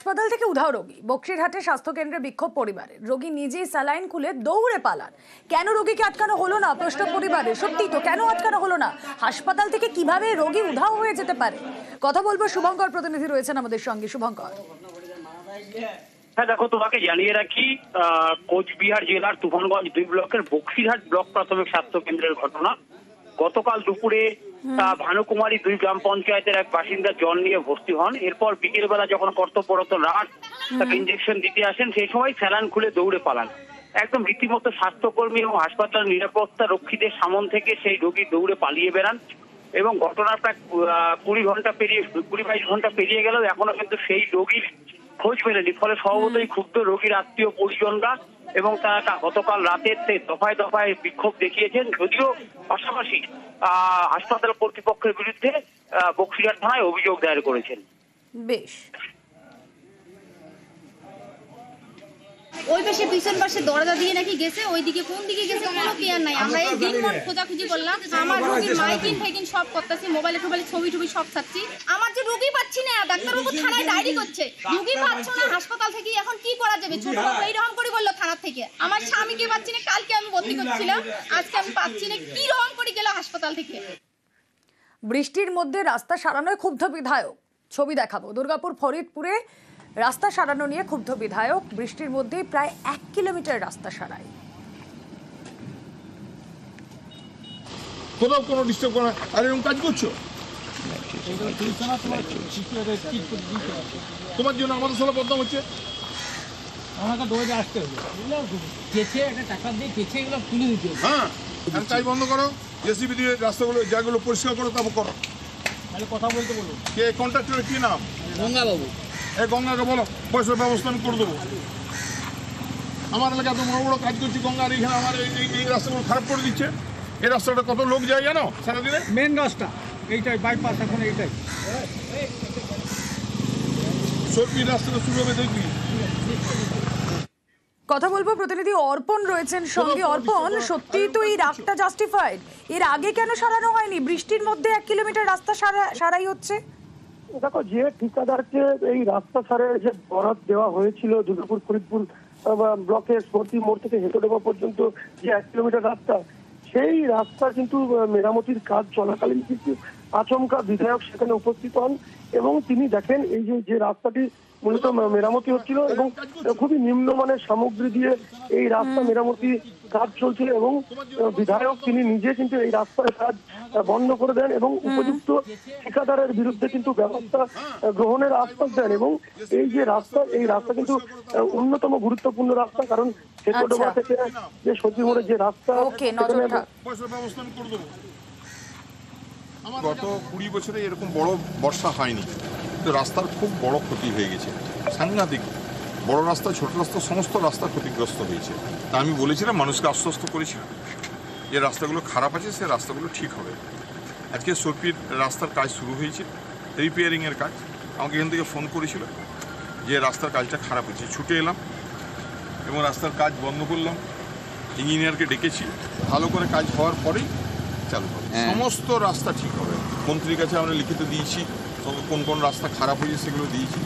হাসপাতাল থেকে উধাও রোগী। বক্সিরহাটে স্বাস্থ্যকেন্দ্রে বিক্ষোভ পরিবারের। রোগী নিজেই স্যালাইন খুলে দৌড়ে পালান। কেন রোগীকে আটকানো হলো না প্রশ্ন পরিবারের। সত্যি তো, কেন আটকানো হলো না? হাসপাতাল থেকে কিভাবে রোগী উধাও হয়ে যেতে পারে? কথা বলবো, শুভঙ্কর প্রতিনিধি রয়েছেন আমাদের সঙ্গে। শুভঙ্কর। হ্যাঁ দেখো, তোমাকে জানিয়ে রাখি, কোচবিহার জেলার তুফানগঞ্জ 2 ব্লকের বক্সিরহাট ব্লক প্রাথমিক স্বাস্থ্য কেন্দ্রের ঘটনা। গতকাল দুপুরে ভানুকুমারী 2 গ্রাম পঞ্চায়েতের এক বাসিন্দা জ্বর নিয়ে ভর্তি হন। এরপর বিকেলবেলা যখন কর্তব্যরত নার্স তাকে ইঞ্জেকশন দিতে আসেন, সেই সময় স্যালাইন খুলে দৌড়ে পালান। একদম রীতিমতো স্বাস্থ্যকর্মী এবং হাসপাতাল নিরাপত্তা রক্ষীদের সামন থেকে সেই রোগী দৌড়ে পালিয়ে বেড়ান এবং ঘটনার প্রায় 20-22 ঘন্টা পেরিয়ে গেল, এখনো কিন্তু সেই রোগীর খোঁজ মেলেনি। ফলে স্বভাবতই ক্ষুব্ধ রোগীর আত্মীয় পরিজনরা এবং তারা গতকাল রাতে দফায় দফায় বিক্ষোভ দেখিয়েছেন। যদিও পাশাপাশি হাসপাতাল কর্তৃপক্ষের বিরুদ্ধে বক্সিরহাট থানায় অভিযোগ দায়ের করেছেন। বেশ। ওই পাশে পিছন পাশে দরজা দিয়ে নাকি গেছে, ওইদিকে কোন দিকে গেছে কোনো কেয়ার নাই। আমরা এই দিনমন খোঁজাখুঁজি করলাম, আমার রোগীর মাইকিন ফাইকিন সব করতেছি, মোবাইলে ছবি সব ছাড়ছি। আমার যে রোগী পাচ্ছি না, ডাক্তারবাবু থানায় ডায়েরি করছে, রোগী পাচ্ছ না হাসপাতাল থেকে, এখন কি করা যাবে? ছোটবাবু এইরকম করে বললো থানা থেকে। আমার স্বামীকে পাচ্ছি না, কালকে আমি ভর্তি করছিলাম, আজকে আমি পাচ্ছি না, কি রকম করে গেল হাসপাতাল থেকে। বৃষ্টির মধ্যে রাস্তা সারানোয় ক্ষুব্ধ বিধায়ক। ছবি দেখাবো। দুর্গাপুর ফরিদপুরে রাস্তা সারানো নিয়ে ক্ষুব্ধ বিধায়ক। বৃষ্টির মধ্যেই প্রায় 1 কিলোমিটার রাস্তা সারায়। কোথাও কোনো ডিস্টার্ব করা আর এরকম কাজ করছো? তোমার জন্য আমাদের সাথে বদনাম হচ্ছে। আমাকে দৌড়ে আসতে হবে, কেছে একটা টাকা দিয়ে কেছে এগুলো তুলে দিতে হবে। হ্যাঁ, কাজ বন্ধ করো, জেসিবি দিয়ে রাস্তাগুলো জায়গাগুলো পরিষ্কার করো, তারপর করো। তাহলে কথা বলতে বলুন। কে কন্ট্রাক্টরের কি নাম? গঙ্গাবাবু। এই গঙ্গাকে বলো, পয়সার ব্যবস্থা আমি করে দেবো। আমার এলাকায় এত বড় বড় কাজ করছি, গঙ্গার এখানে আমার এই রাস্তাগুলো খারাপ করে দিচ্ছে। এই রাস্তাটা কত লোক যায় জানো সারাদিনে? মেন রাস্তা এইটাই, বাইপাস এখন এইটাই। সরকারি রাস্তাটা শুরু হবে দেখবি। কথা বলবো, প্রতিনিধি অর্পণ রয়েছেন সঙ্গে। অর্পণ, সত্যি তো এই রাস্তা জাস্টিফাইড? এর আগে কেন সারানো হয়নি? বৃষ্টির মধ্যে 1 কিলোমিটার রাস্তা সারাই হচ্ছে। দেখো, যে ঠিকাদারকে এই রাস্তা সারের যে বরাদ দেওয়া হয়েছিল দুর্গাপুর ফরিদপুর ব্লকের সর্দি মোড় থেকে হেঁটোডোবা পর্যন্ত যে 1 কিলোমিটার রাস্তা, সেই রাস্তা কিন্তু মেরামতির কাজ চলাকালীন কিন্তু আচমকা বিধায়ক সেখানে উপস্থিত হন এবং তিনি দেখেন এই যে রাস্তাটি মূলত মেরামতি হচ্ছিল এবং খুবই নিম্নমানের সামগ্রী দিয়ে এই রাস্তা মেরামতি কাজ চলছিল এবং বিধায়ক তিনি নিজে কিন্তু এই রাস্তার কাজ বন্ধ করে দেন এবং উপযুক্ত ঠিকাদারের বিরুদ্ধে কিন্তু ব্যবস্থা গ্রহণের আশ্বাস দেন। এবং এই যে রাস্তা, এই রাস্তা কিন্তু অন্যতম গুরুত্বপূর্ণ রাস্তা, কারণ হেঁটোডোবা থেকে যে সর্দি মোড়ে যে রাস্তা, গত 20 বছরে এরকম বড় বর্ষা হয়নি, তো রাস্তার খুব বড় ক্ষতি হয়ে গেছে, সাংঘাতিক। বড় রাস্তা, ছোট রাস্তা, সমস্ত রাস্তা ক্ষতিগ্রস্ত হয়েছে। তা আমি বলেছিলাম, মানুষকে আশ্বস্ত করেছিলাম যে রাস্তাগুলো খারাপ আছে, সে রাস্তাগুলো ঠিক হবে। আজকে সরপির রাস্তার কাজ শুরু হয়েছে, রিপেয়ারিংয়ের কাজ। আমাকে এখান থেকে ফোন করেছিল যে রাস্তার কাজটা খারাপ হয়েছে। ছুটে এলাম এবং রাস্তার কাজ বন্ধ করলাম, ইঞ্জিনিয়ারকে ডেকেছি, ভালো করে কাজ হওয়ার পরেই চালু হবে। সমস্ত রাস্তা ঠিক হবে। মন্ত্রীর কাছে আমরা লিখিত দিয়েছি, কোন কোন রাস্তা খারাপ হয়েছে সেগুলো দিয়েছি।